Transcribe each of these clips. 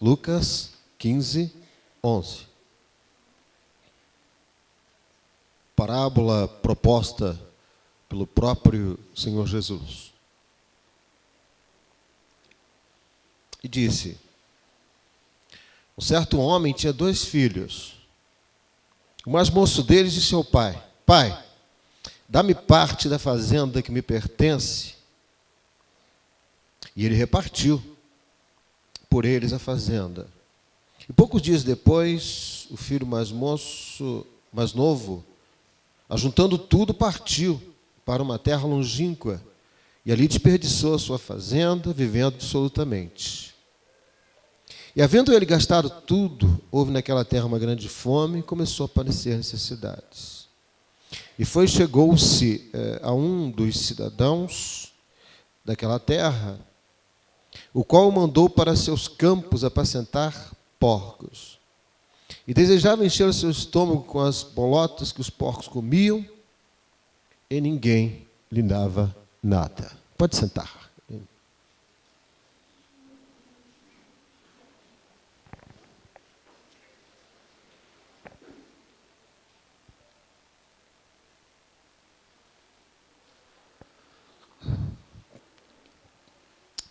Lucas 15, 11. Parábola proposta pelo próprio Senhor Jesus. E disse: um certo homem tinha 2 filhos. O mais moço deles disse ao pai: Pai, dá-me parte da fazenda que me pertence. E ele repartiu por eles a fazenda. E poucos dias depois, o filho mais novo, ajuntando tudo, partiu para uma terra longínqua e ali desperdiçou a sua fazenda, vivendo absolutamente. E havendo ele gastado tudo, houve naquela terra uma grande fome e começou a aparecer necessidades. E chegou-se a um dos cidadãos daquela terra, o qual o mandou para seus campos apacentar porcos. E desejava encher o seu estômago com as bolotas que os porcos comiam, e ninguém lhe dava nada. Pode sentar.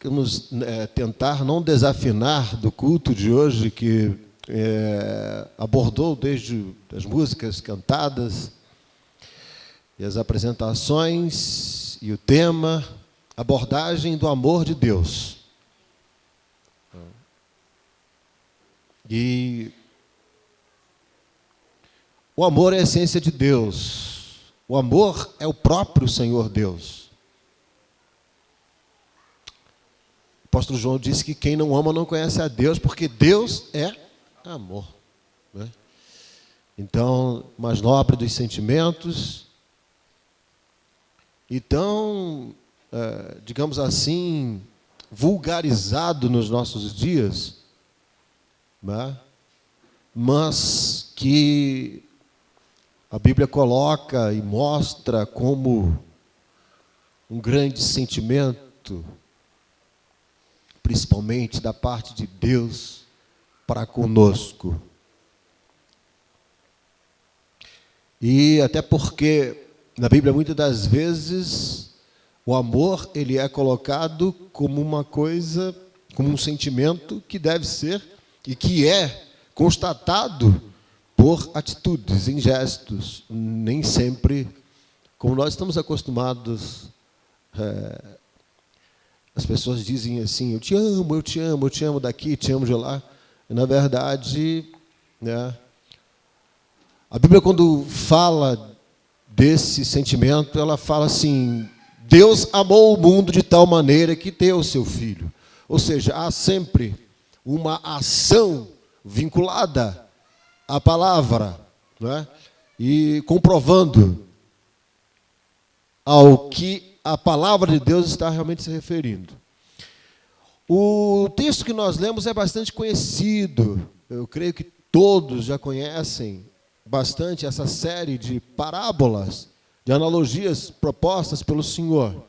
Vamos tentar não desafinar do culto de hoje, que abordou desde as músicas cantadas e as apresentações e o tema, abordagem do amor de Deus. E o amor é a essência de Deus. O amor é o próprio Senhor Deus. O apóstolo João disse que quem não ama não conhece a Deus, porque Deus é amor. Né? Então, mais nobre dos sentimentos. Então, digamos assim, vulgarizado nos nossos dias, né? Mas que a Bíblia coloca e mostra como um grande sentimento, principalmente da parte de Deus para conosco. E até porque na Bíblia muitas das vezes o amor ele é colocado como uma coisa, como um sentimento que deve ser e que é constatado por atitudes, em gestos, nem sempre como nós estamos acostumados. As pessoas dizem assim: eu te amo, eu te amo, eu te amo daqui, te amo de lá. E, na verdade, né, a Bíblia, quando fala desse sentimento, ela fala assim: Deus amou o mundo de tal maneira que deu o seu Filho. Ou seja, há sempre uma ação vinculada à palavra, né, e comprovando ao que a palavra de Deus está realmente se referindo. O texto que nós lemos é bastante conhecido. Eu creio que todos já conhecem bastante essa série de parábolas, de analogias propostas pelo Senhor.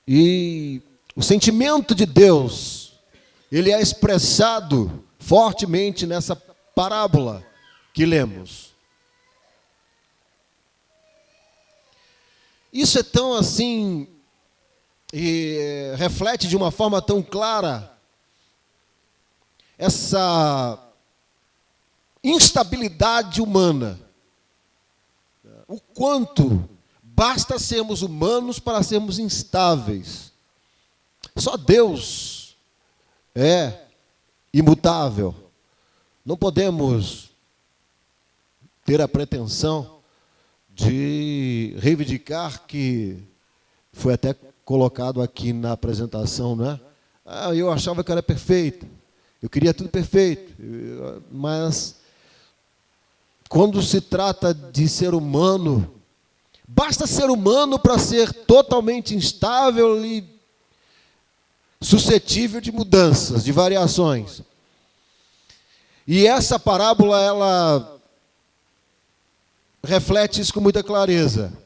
E o sentimento de Deus, ele é expressado fortemente nessa parábola que lemos. Isso é tão assim, e reflete de uma forma tão clara essa instabilidade humana. O quanto basta sermos humanos para sermos instáveis. Só Deus é imutável. Não podemos ter a pretensão de reivindicar, que foi até colocado aqui na apresentação, né? Eu achava que era perfeito, eu queria tudo perfeito, mas quando se trata de ser humano, basta ser humano para ser totalmente instável e suscetível de mudanças, de variações. E essa parábola, ela reflete isso com muita clareza.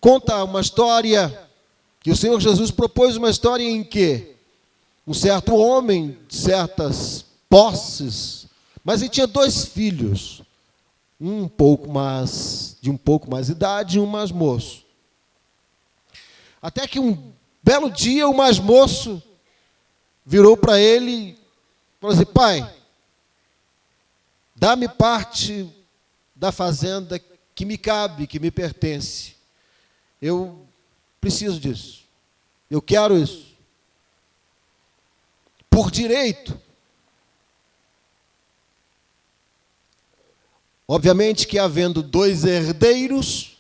Conta uma história, que o Senhor Jesus propôs uma história em que um certo homem, de certas posses, mas ele tinha 2 filhos, de um pouco mais idade e um mais moço. Até que um belo dia o mais moço virou para ele e falou assim: pai, dá-me parte da fazenda que me cabe, que me pertence. Eu preciso disso. Eu quero isso. Por direito. Obviamente que, havendo 2 herdeiros,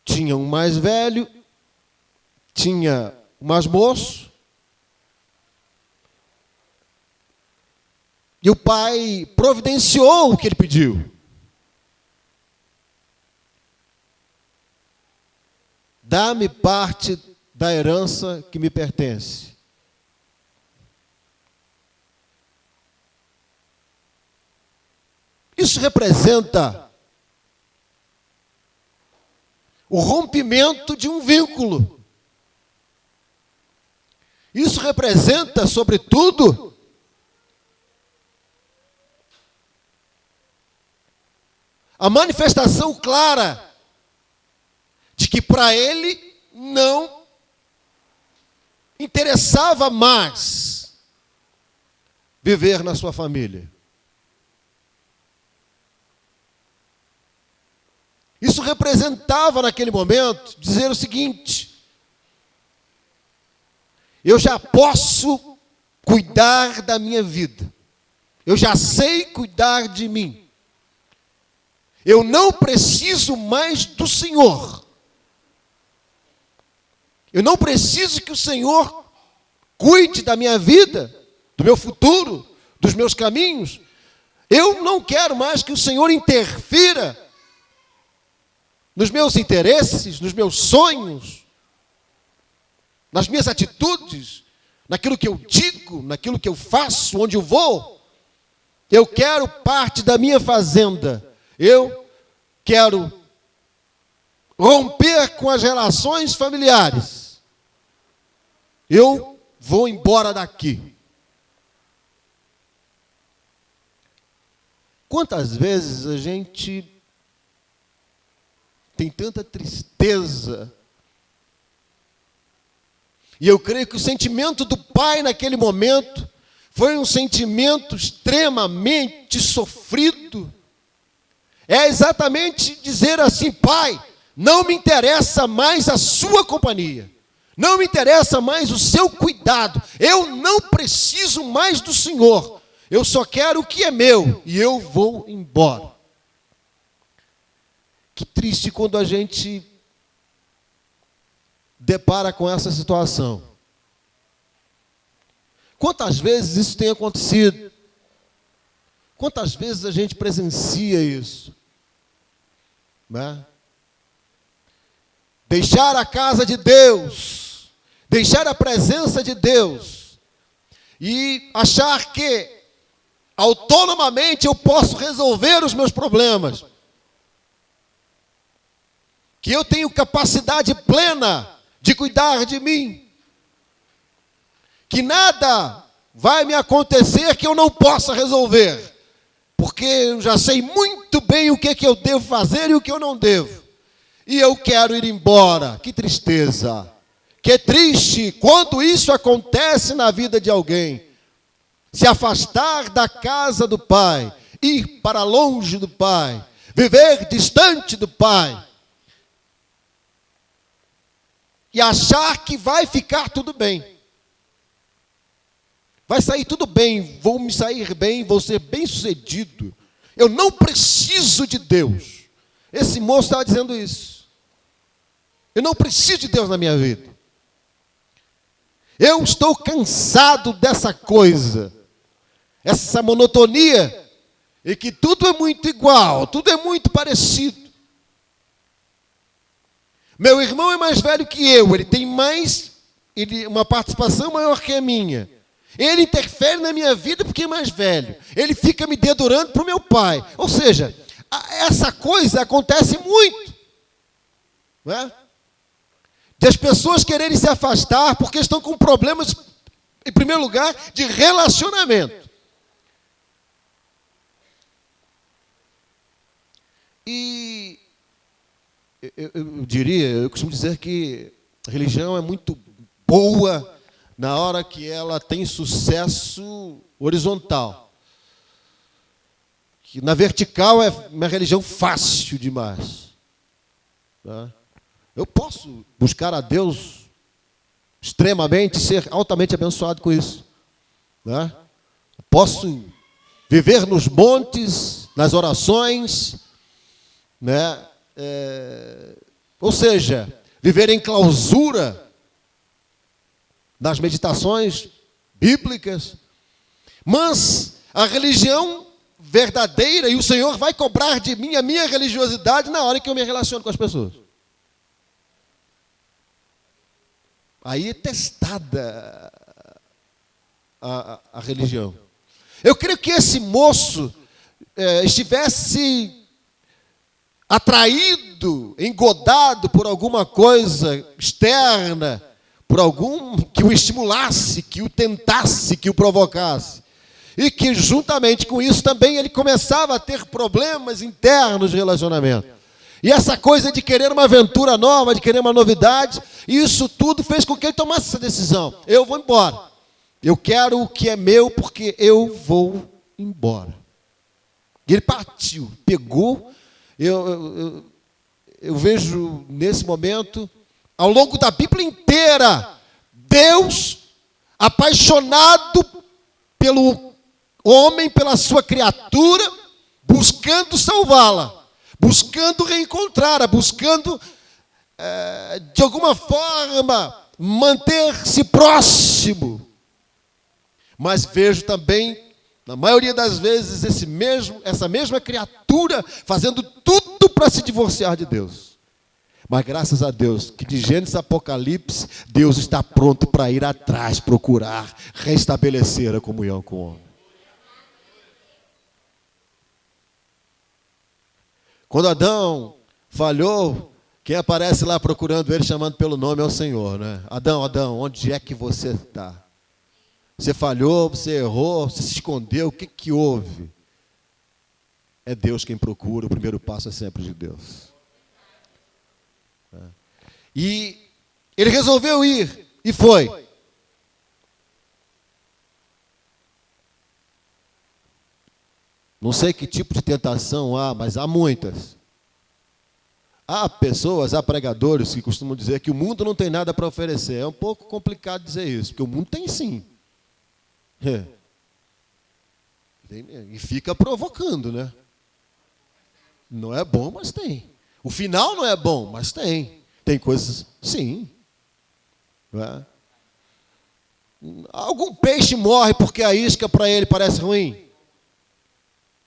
tinha um mais velho, tinha o mais moço, e o pai providenciou o que ele pediu. Dá-me parte da herança que me pertence. Isso representa o rompimento de um vínculo. Isso representa, sobretudo, a manifestação clara de que para ele não interessava mais viver na sua família. Isso representava, naquele momento, dizer o seguinte: eu já posso cuidar da minha vida, eu já sei cuidar de mim, eu não preciso mais do Senhor. Eu não preciso que o Senhor cuide da minha vida, do meu futuro, dos meus caminhos. Eu não quero mais que o Senhor interfira nos meus interesses, nos meus sonhos, nas minhas atitudes, naquilo que eu digo, naquilo que eu faço, onde eu vou. Eu quero parte da minha fazenda. Eu quero romper com as relações familiares. Eu vou embora daqui. Quantas vezes a gente tem tanta tristeza? E eu creio que o sentimento do pai naquele momento foi um sentimento extremamente sofrido. É exatamente dizer assim: pai, não me interessa mais a sua companhia, não me interessa mais o seu cuidado, eu não preciso mais do Senhor, eu só quero o que é meu e eu vou embora. Que triste quando a gente depara com essa situação. Quantas vezes isso tem acontecido? Quantas vezes a gente presencia isso? Né? Deixar a casa de Deus, deixar a presença de Deus e achar que autonomamente eu posso resolver os meus problemas, que eu tenho capacidade plena de cuidar de mim, que nada vai me acontecer que eu não possa resolver, porque eu já sei muito bem o que eu devo fazer e o que eu não devo, e eu quero ir embora. Que tristeza, que triste quando isso acontece na vida de alguém. Se afastar da casa do Pai, ir para longe do Pai, viver distante do Pai, e achar que vai ficar tudo bem. Vai sair tudo bem, vou me sair bem, vou ser bem-sucedido. Eu não preciso de Deus. Esse moço estava dizendo isso. Eu não preciso de Deus na minha vida. Eu estou cansado dessa coisa, essa monotonia, e que tudo é muito igual, tudo é muito parecido. Meu irmão é mais velho que eu, ele tem uma participação maior que a minha. Ele interfere na minha vida porque é mais velho. Ele fica me dedurando para o meu pai. Ou seja, essa coisa acontece muito. Não é? De as pessoas quererem se afastar porque estão com problemas Em primeiro lugar, de relacionamento. E eu costumo dizer que a religião é muito boa na hora que ela tem sucesso horizontal. Que na vertical é uma religião fácil demais. Tá? Eu posso buscar a Deus extremamente, ser altamente abençoado com isso. Né? Posso viver nos montes, nas orações, né? Ou seja, viver em clausura nas meditações bíblicas. Mas a religião verdadeira, e o Senhor vai cobrar de mim a minha religiosidade na hora que eu me relaciono com as pessoas. Aí é testada a religião. Eu creio que esse moço estivesse atraído, engodado por alguma coisa externa, por algum que o estimulasse, que o tentasse, que o provocasse. E que juntamente com isso também ele começava a ter problemas internos de relacionamento. E essa coisa de querer uma aventura nova, de querer uma novidade, isso tudo fez com que ele tomasse essa decisão. Eu vou embora. Eu quero o que é meu porque eu vou embora. E ele partiu, pegou. Eu vejo nesse momento, ao longo da Bíblia inteira, Deus apaixonado pelo homem, pela sua criatura, buscando salvá-la, buscando reencontrá-la, buscando, de alguma forma, manter-se próximo. Mas vejo também, na maioria das vezes, essa mesma criatura fazendo tudo para se divorciar de Deus. Mas graças a Deus, que de Gênesis a Apocalipse, Deus está pronto para ir atrás, procurar, restabelecer a comunhão com o homem. Quando Adão falhou, quem aparece lá procurando ele, chamando pelo nome, é o Senhor, né? Adão, Adão, onde é que você está? Você falhou, você errou, você se escondeu, o que houve? É Deus quem procura, o primeiro passo é sempre de Deus. E ele resolveu ir, e foi. Não sei que tipo de tentação há, mas há muitas. Há pessoas, há pregadores que costumam dizer que o mundo não tem nada para oferecer. É um pouco complicado dizer isso, porque o mundo tem sim. E fica provocando, né? Não é bom, mas tem. O final não é bom, mas tem. Tem coisas, sim. Não é? Algum peixe morre porque a isca para ele parece ruim?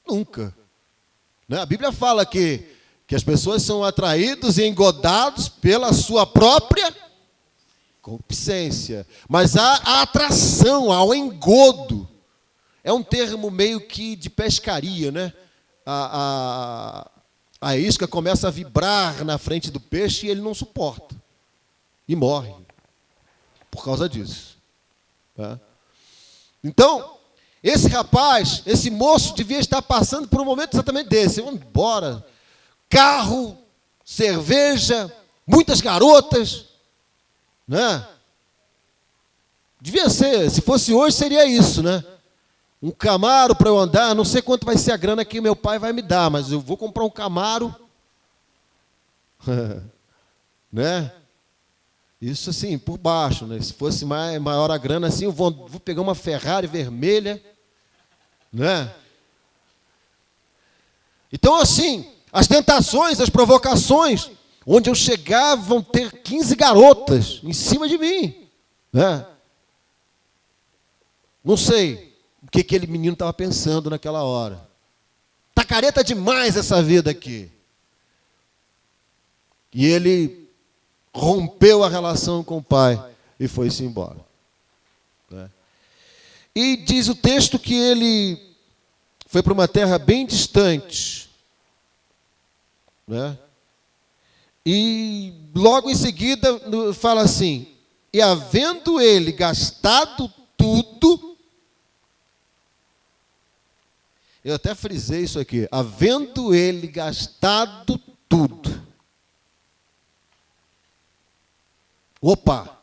Nunca. Né? A Bíblia fala que as pessoas são atraídos e engodados pela sua própria concupiscência. Mas há atração, há o engodo. É um termo meio que de pescaria, né? A isca começa a vibrar na frente do peixe e ele não suporta. E morre. Por causa disso. Tá? Então, esse rapaz, esse moço devia estar passando por um momento exatamente desse. Vamos embora. Carro, cerveja, muitas garotas. Né? Devia ser, se fosse hoje, seria isso, né? Um Camaro para eu andar, não sei quanto vai ser a grana que meu pai vai me dar, mas eu vou comprar um Camaro. Né? Isso assim, por baixo, né? Se fosse maior a grana assim, eu vou pegar uma Ferrari vermelha, né? Então assim, as tentações, as provocações, onde eu chegava vão ter 15 garotas em cima de mim, né? Não sei o que aquele menino estava pensando naquela hora. Tá careta demais essa vida aqui. E ele rompeu a relação com o pai e foi-se embora. Né? E diz o texto que ele foi para uma terra bem distante. Né? E logo em seguida fala assim: e havendo ele gastado tudo. Eu até frisei isso aqui. Havendo ele gastado tudo. Opa,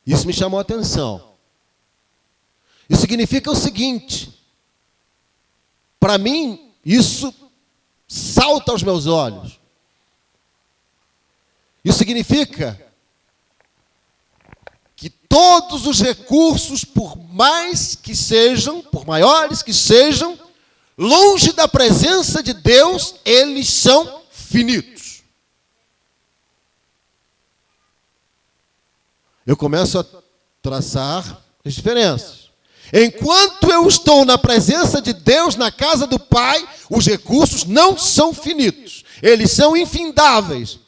isso me chamou a atenção. Isso significa o seguinte. Para mim, isso salta aos meus olhos. Isso significa que todos os recursos, por mais que sejam, por maiores que sejam, longe da presença de Deus, eles são finitos. Eu começo a traçar as diferenças. Enquanto eu estou na presença de Deus, na casa do Pai, os recursos não são finitos. Eles são infindáveis.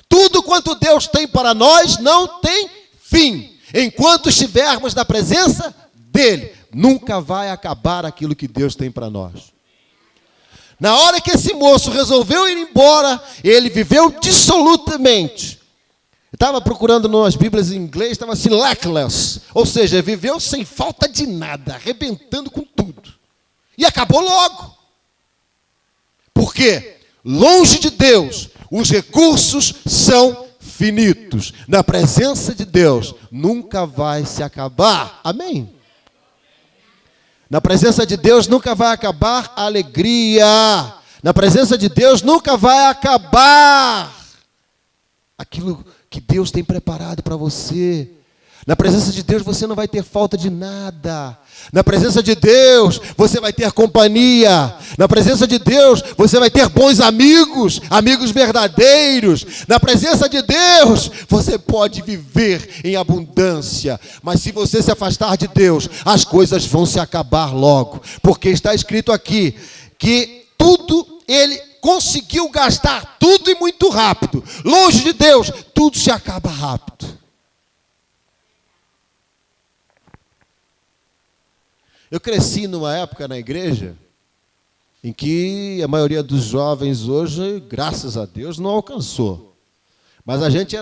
Tudo quanto Deus tem para nós não tem fim. Enquanto estivermos na presença dEle, nunca vai acabar aquilo que Deus tem para nós. Na hora que esse moço resolveu ir embora, ele viveu dissolutamente. Estava procurando nas Bíblias em inglês, estava assim, lackless. Ou seja, viveu sem falta de nada, arrebentando com tudo. E acabou logo. Por quê? Longe de Deus, os recursos são finitos. Na presença de Deus, nunca vai se acabar. Amém? Na presença de Deus nunca vai acabar a alegria. Na presença de Deus nunca vai acabar aquilo que Deus tem preparado para você. Na presença de Deus você não vai ter falta de nada. Na presença de Deus você vai ter companhia. Na presença de Deus você vai ter bons amigos, amigos verdadeiros. Na presença de Deus você pode viver em abundância. Mas se você se afastar de Deus, as coisas vão se acabar logo. Porque está escrito aqui que tudo ele conseguiu gastar tudo e muito rápido. Longe de Deus, tudo se acaba rápido. Eu cresci numa época na igreja em que a maioria dos jovens hoje, graças a Deus, não alcançou. Mas a gente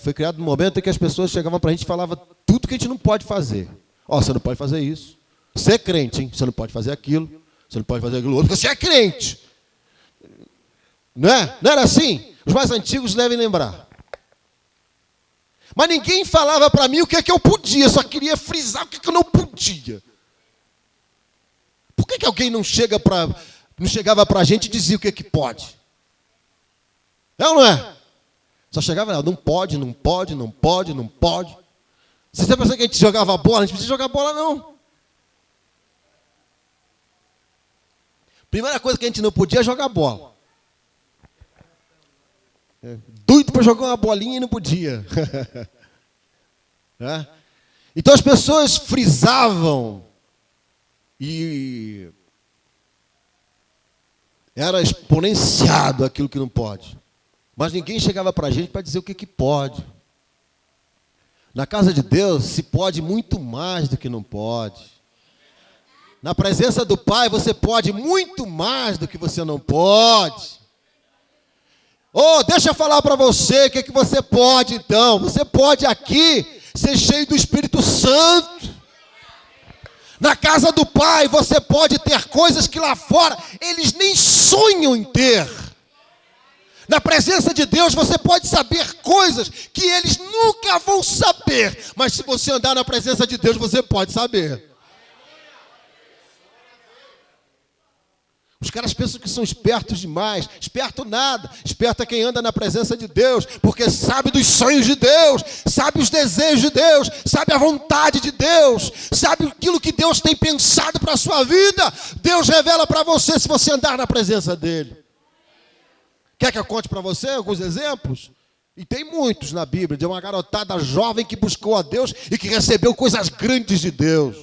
foi criado num momento em que as pessoas chegavam para a gente e falavam tudo que a gente não pode fazer. Ó, você não pode fazer isso. Você é crente, hein? Você não pode fazer aquilo. Você não pode fazer aquilo outro, porque você é crente. Não é? Não era assim? Os mais antigos devem lembrar. Mas ninguém falava para mim o que é que eu podia, só queria frisar o que é que eu não podia. Por que alguém não chegava para a gente e dizia o que é que pode? É ou não é? Só chegava, não pode, não pode, não pode, não pode. Você pensa que a gente jogava bola? A gente não precisa jogar bola, não. Primeira coisa que a gente não podia é jogar bola. Doido para jogar uma bolinha e não podia. É? Então as pessoas frisavam e era exponenciado aquilo que não pode. Mas ninguém chegava para a gente para dizer o que pode. Na casa de Deus se pode muito mais do que não pode. Na presença do Pai você pode muito mais do que você não pode. Oh, deixa eu falar para você o que você pode então. Você pode aqui ser cheio do Espírito Santo. Na casa do Pai você pode ter coisas que lá fora eles nem sonham em ter. Na presença de Deus você pode saber coisas que eles nunca vão saber. Mas se você andar na presença de Deus você pode saber. Os caras pensam que são espertos demais. Esperto nada. Esperto é quem anda na presença de Deus, porque sabe dos sonhos de Deus, sabe os desejos de Deus, sabe a vontade de Deus, sabe aquilo que Deus tem pensado para a sua vida. Deus revela para você se você andar na presença dEle. Quer que eu conte para você alguns exemplos? E tem muitos na Bíblia, de uma garotada jovem que buscou a Deus e que recebeu coisas grandes de Deus.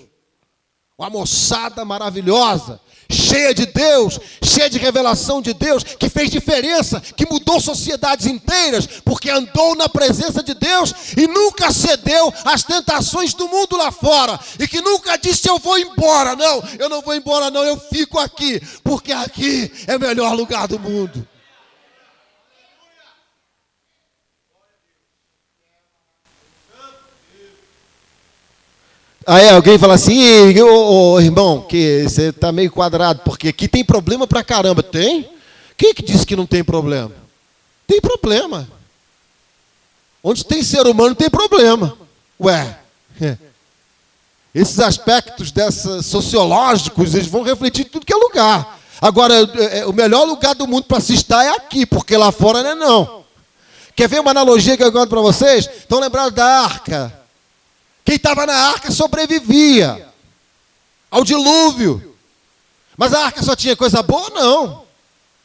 Uma moçada maravilhosa, cheia de Deus, cheia de revelação de Deus, que fez diferença, que mudou sociedades inteiras, porque andou na presença de Deus e nunca cedeu às tentações do mundo lá fora, e que nunca disse eu vou embora, não, eu não vou embora não, eu fico aqui, porque aqui é o melhor lugar do mundo. Aí alguém fala assim, ô, irmão, que você está meio quadrado, porque aqui tem problema pra caramba. Tem? Quem é que disse que não tem problema? Tem problema. Onde tem ser humano tem problema. Ué, esses aspectos sociológicos, eles vão refletir em tudo que é lugar. Agora, o melhor lugar do mundo para se estar é aqui, porque lá fora não é não. Quer ver uma analogia que eu conto para vocês? Estão lembrados da arca? Quem estava na arca sobrevivia ao dilúvio. Mas a arca só tinha coisa boa? Não.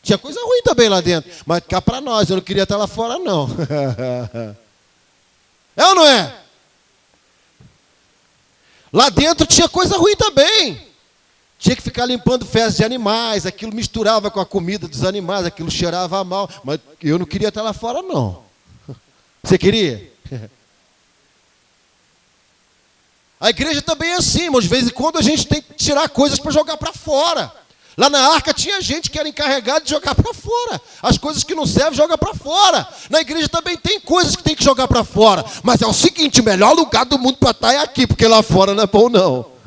Tinha coisa ruim também lá dentro. Mas cá para nós, eu não queria estar lá fora, não. É ou não é? Lá dentro tinha coisa ruim também. Tinha que ficar limpando fezes de animais, aquilo misturava com a comida dos animais, aquilo cheirava mal. Mas eu não queria estar lá fora, não. Você queria? A igreja também é assim, irmãos. De vez em quando a gente tem que tirar coisas para jogar para fora. Lá na arca tinha gente que era encarregada de jogar para fora. As coisas que não servem, joga para fora. Na igreja também tem coisas que tem que jogar para fora. Mas é o seguinte, o melhor lugar do mundo para estar é aqui, porque lá fora não é bom, não.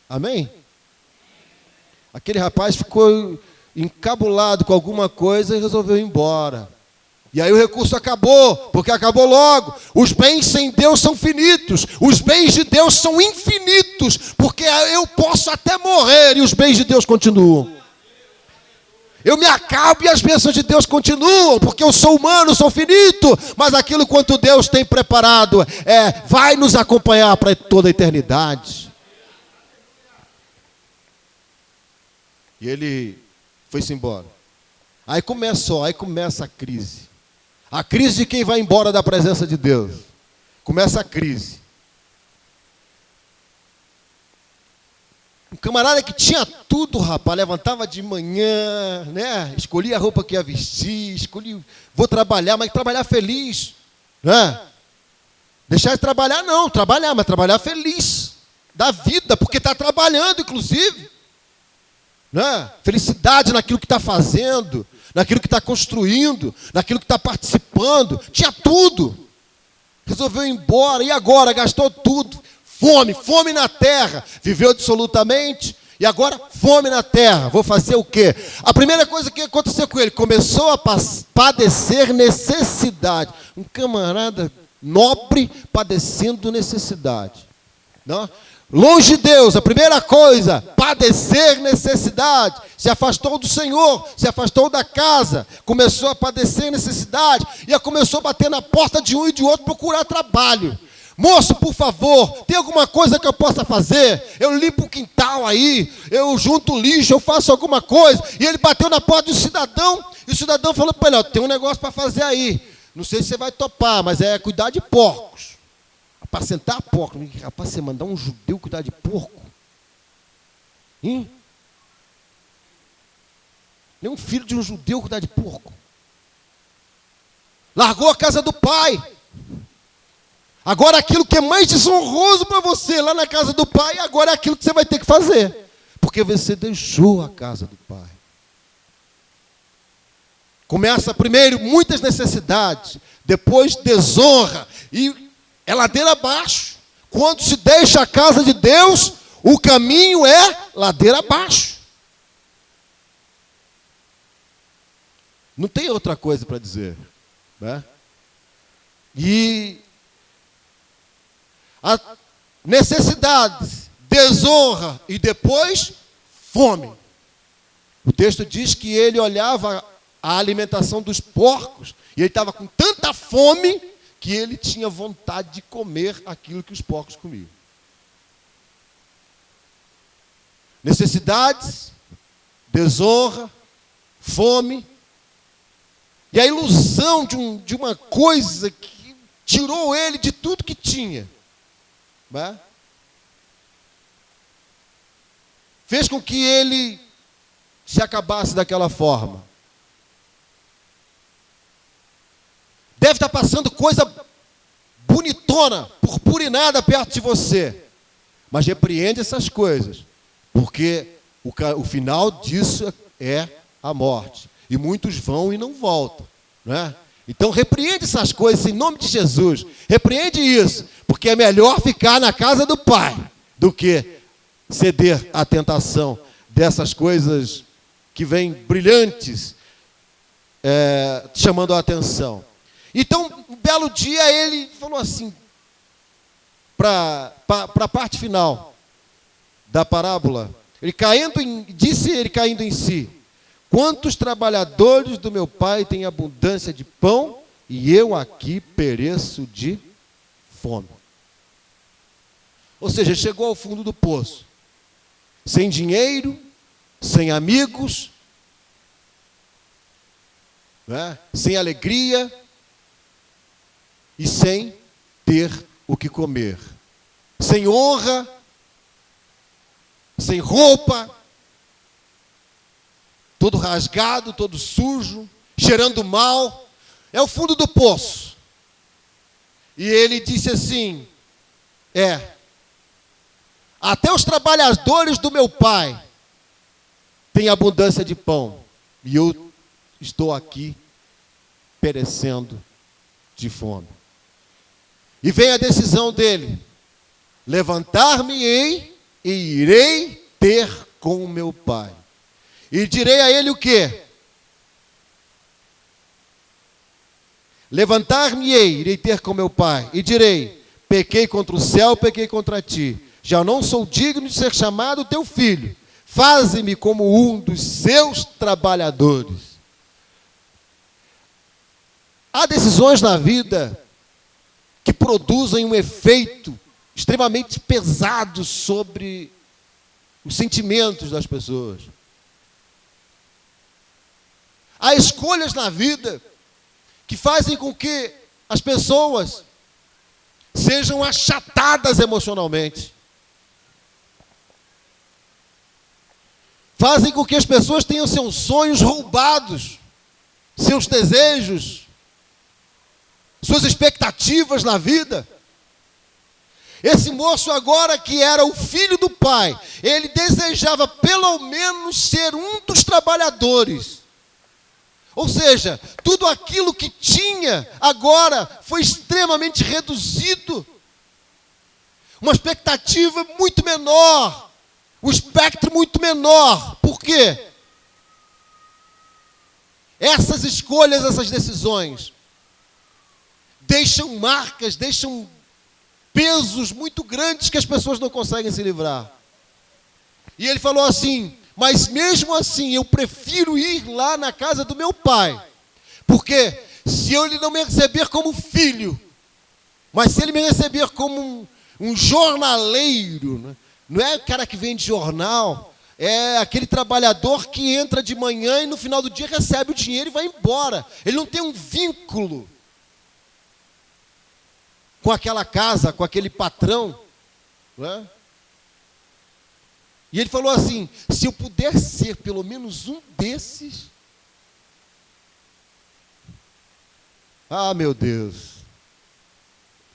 Amém? Aquele rapaz ficou encabulado com alguma coisa e resolveu ir embora. E aí o recurso acabou, porque acabou logo. Os bens sem Deus são finitos. Os bens de Deus são infinitos, porque eu posso até morrer e os bens de Deus continuam. Eu me acabo e as bênçãos de Deus continuam, porque eu sou humano, sou finito, mas aquilo quanto Deus tem preparado vai nos acompanhar para toda a eternidade. E ele foi-se embora. Aí começa a crise. A crise de quem vai embora da presença de Deus. Começa a crise. Um camarada que tinha tudo, rapaz, levantava de manhã, né? Escolhia a roupa que ia vestir, vou trabalhar, mas trabalhar feliz, né? Deixar de trabalhar não, trabalhar, mas trabalhar feliz, da vida, porque está trabalhando, inclusive. Né? Felicidade naquilo que está fazendo, naquilo que está construindo, naquilo que está participando. Tinha tudo. Resolveu ir embora. E agora? Gastou tudo. Fome na terra. Viveu dissolutamente. E agora, fome na terra. Vou fazer o quê? A primeira coisa que aconteceu com ele, começou a padecer necessidade. Um camarada nobre padecendo necessidade. Não? Longe de Deus, a primeira coisa, padecer necessidade. Se afastou do Senhor, se afastou da casa, começou a padecer necessidade, e começou a bater na porta de um e de outro, procurar trabalho. Moço, por favor, tem alguma coisa que eu possa fazer? Eu limpo o quintal aí, eu junto lixo, eu faço alguma coisa. E ele bateu na porta de um cidadão, e o cidadão falou para ele, tem um negócio para fazer aí. Não sei se você vai topar, mas é cuidar de porcos. Apacentar porco. Rapaz, você mandar um judeu cuidar de porco? Hein? Nem um filho de um judeu cuidar de porco. Largou a casa do pai. Agora aquilo que é mais desonroso para você, lá na casa do pai, agora é aquilo que você vai ter que fazer. Porque você deixou a casa do pai. Começa primeiro muitas necessidades, depois desonra e é ladeira abaixo. Quando se deixa a casa de Deus, o caminho é ladeira abaixo. Não tem outra coisa para dizer, né? E a necessidade, desonra e depois fome. O texto diz que ele olhava a alimentação dos porcos e ele estava com tanta fome que ele tinha vontade de comer aquilo que os porcos comiam. Necessidades, desonra, fome, e a ilusão de uma coisa que tirou ele de tudo que tinha. Né? Fez com que ele se acabasse daquela forma. Deve estar passando coisa bonitona, purpurinada perto de você. Mas repreende essas coisas, porque o final disso é a morte. E muitos vão e não voltam. Né? Então repreende essas coisas em nome de Jesus. Repreende isso, porque é melhor ficar na casa do Pai do que ceder à tentação dessas coisas que vêm brilhantes, chamando a atenção. Então, um belo dia ele falou assim, para a parte final da parábola, disse ele caindo em si: quantos trabalhadores do meu pai têm abundância de pão e eu aqui pereço de fome. Ou seja, chegou ao fundo do poço, sem dinheiro, sem amigos, né? Sem alegria e sem ter o que comer, sem honra, sem roupa, todo rasgado, todo sujo, cheirando mal. É o fundo do poço. E ele disse assim: até os trabalhadores do meu pai têm abundância de pão, e eu estou aqui perecendo de fome. E vem a decisão dele: levantar-me-ei e irei ter com o meu pai. E direi a ele o quê? Levantar-me-ei, irei ter com meu pai. E direi: pequei contra o céu, pequei contra ti. Já não sou digno de ser chamado teu filho. Faze-me como um dos seus trabalhadores. Há decisões na vida que produzem um efeito extremamente pesado sobre os sentimentos das pessoas. Há escolhas na vida que fazem com que as pessoas sejam achatadas emocionalmente. Fazem com que as pessoas tenham seus sonhos roubados, seus desejos, suas expectativas na vida. Esse moço agora, que era o filho do pai, ele desejava pelo menos ser um dos trabalhadores. Ou seja, tudo aquilo que tinha agora foi extremamente reduzido. Uma expectativa muito menor, um espectro muito menor. Por quê? Essas escolhas, essas decisões deixam marcas, deixam pesos muito grandes que as pessoas não conseguem se livrar. E ele falou assim: mas mesmo assim eu prefiro ir lá na casa do meu pai, porque se ele não me receber como filho, mas se ele me receber como um jornaleiro, né? Não é o cara que vende jornal, é aquele trabalhador que entra de manhã e no final do dia recebe o dinheiro e vai embora. Ele não tem um vínculo com aquela casa, com aquele patrão, não é? E ele falou assim: se eu puder ser pelo menos um desses, meu Deus,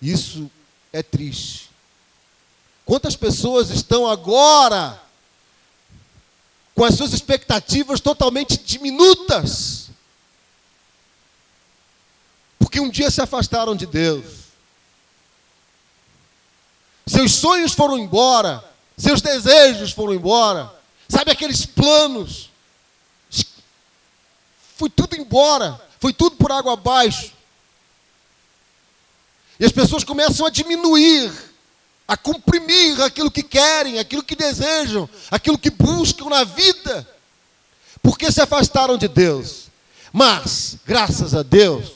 isso é triste. Quantas pessoas estão agora com as suas expectativas totalmente diminutas, porque um dia se afastaram de Deus. Seus sonhos foram embora, seus desejos foram embora, sabe, aqueles planos, foi tudo embora, foi tudo por água abaixo. E as pessoas começam a diminuir, a comprimir aquilo que querem, aquilo que desejam, aquilo que buscam na vida, porque se afastaram de Deus. Mas, graças a Deus,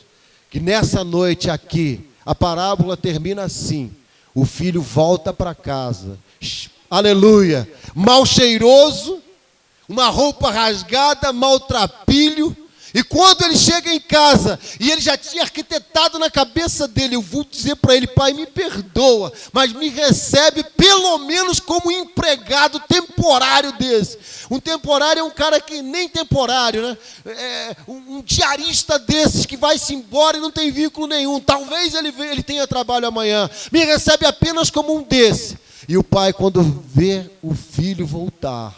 que nessa noite aqui, a parábola termina assim: o filho volta para casa, aleluia, mal cheiroso, uma roupa rasgada, maltrapilho. E quando ele chega em casa, e ele já tinha arquitetado na cabeça dele: eu vou dizer para ele, pai, me perdoa, mas me recebe pelo menos como empregado temporário desse. Um temporário é um cara que nem temporário, né? Um diarista desses que vai se embora e não tem vínculo nenhum. Talvez ele tenha trabalho amanhã. Me recebe apenas como um desse. E o pai, quando vê o filho voltar,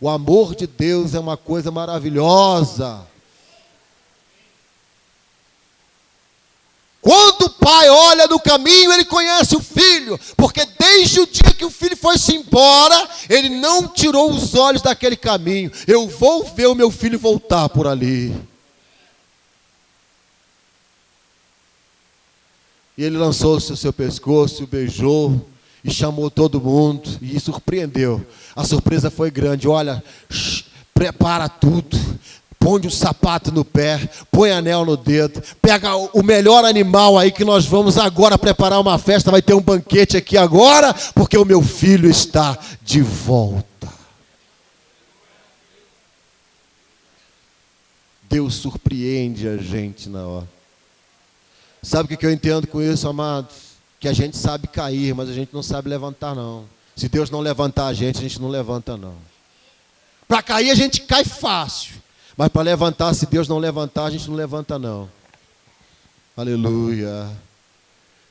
o amor de Deus é uma coisa maravilhosa. Quando o pai olha no caminho, ele conhece o filho, porque desde o dia que o filho foi-se embora, ele não tirou os olhos daquele caminho. Eu vou ver o meu filho voltar por ali. E ele lançou-se ao seu pescoço, o beijou e chamou todo mundo e surpreendeu. A surpresa foi grande. Olha, prepara tudo. Põe um sapato no pé, põe anel no dedo, pega o melhor animal aí que nós vamos agora preparar uma festa, vai ter um banquete aqui agora, porque o meu filho está de volta. Deus surpreende a gente na hora. Sabe o que eu entendo com isso, amados? Que a gente sabe cair, mas a gente não sabe levantar, não. Se Deus não levantar a gente não levanta, não. Para cair a gente cai fácil. Mas para levantar, se Deus não levantar, a gente não levanta, não. Aleluia.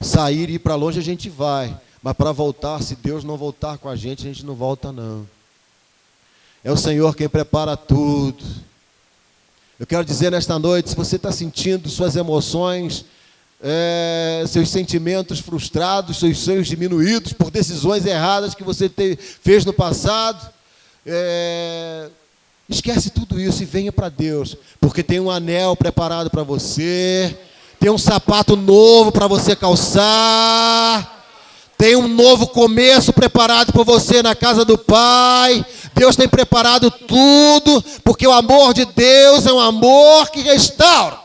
Sair e ir para longe a gente vai. Mas para voltar, se Deus não voltar com a gente não volta, não. É o Senhor quem prepara tudo. Eu quero dizer nesta noite, se você está sentindo suas emoções, seus sentimentos frustrados, seus sonhos diminuídos por decisões erradas que você fez no passado, esquece tudo isso e venha para Deus, porque tem um anel preparado para você, tem um sapato novo para você calçar, tem um novo começo preparado por você na casa do Pai. Deus tem preparado tudo, porque o amor de Deus é um amor que restaura.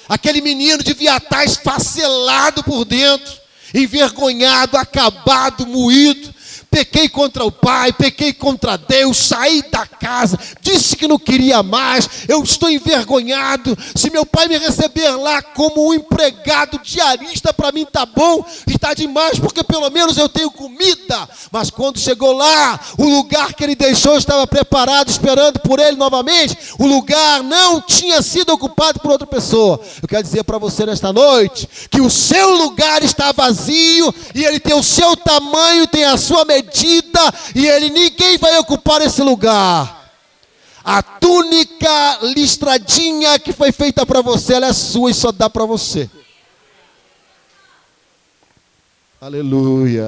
Aquele menino devia estar esfacelado por dentro, envergonhado, acabado, moído. Pequei contra o pai, pequei contra Deus, saí da casa, disse que não queria mais, eu estou envergonhado. Se meu pai me receber lá como um empregado diarista, para mim está bom, está demais, porque pelo menos eu tenho comida. Mas quando chegou lá, o lugar que ele deixou estava preparado, esperando por ele novamente. O lugar não tinha sido ocupado por outra pessoa. Eu quero dizer para você nesta noite, que o seu lugar está vazio, e ele tem o seu tamanho, tem a sua medida, e ninguém vai ocupar esse lugar. A túnica listradinha que foi feita para você, ela é sua e só dá para você. Aleluia.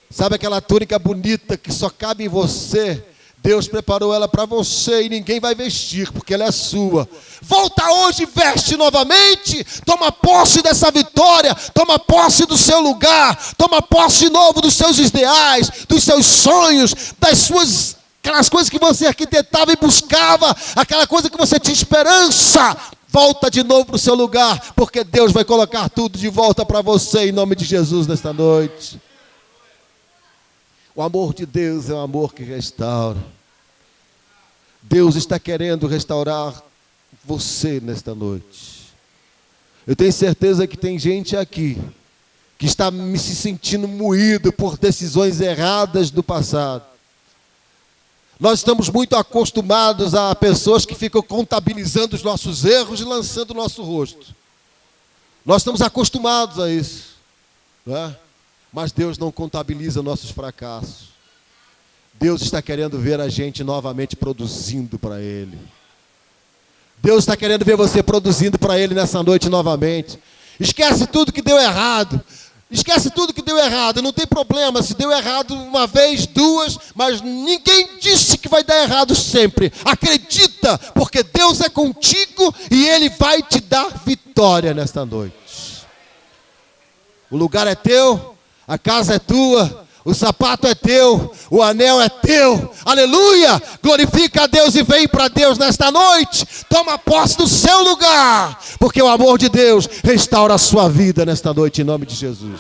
Sabe aquela túnica bonita que só cabe em você? Deus preparou ela para você e ninguém vai vestir, porque ela é sua. Volta hoje e veste novamente. Toma posse dessa vitória. Toma posse do seu lugar. Toma posse de novo dos seus ideais, dos seus sonhos, aquelas coisas que você arquitetava e buscava, aquela coisa que você tinha esperança. Volta de novo para o seu lugar, porque Deus vai colocar tudo de volta para você, em nome de Jesus, nesta noite. O amor de Deus é um amor que restaura. Deus está querendo restaurar você nesta noite. Eu tenho certeza que tem gente aqui que está se sentindo moído por decisões erradas do passado. Nós estamos muito acostumados a pessoas que ficam contabilizando os nossos erros e lançando o nosso rosto. Nós estamos acostumados a isso, não é? Mas Deus não contabiliza nossos fracassos. Deus está querendo ver a gente novamente produzindo para Ele. Deus está querendo ver você produzindo para Ele nessa noite novamente. Esquece tudo que deu errado. Esquece tudo que deu errado. Não tem problema se deu errado uma vez, duas, mas ninguém disse que vai dar errado sempre. Acredita, porque Deus é contigo e Ele vai te dar vitória nesta noite. O lugar é teu. A casa é tua, o sapato é teu, o anel é teu, aleluia, glorifica a Deus e vem para Deus nesta noite, toma posse do seu lugar, porque o amor de Deus restaura a sua vida nesta noite, em nome de Jesus.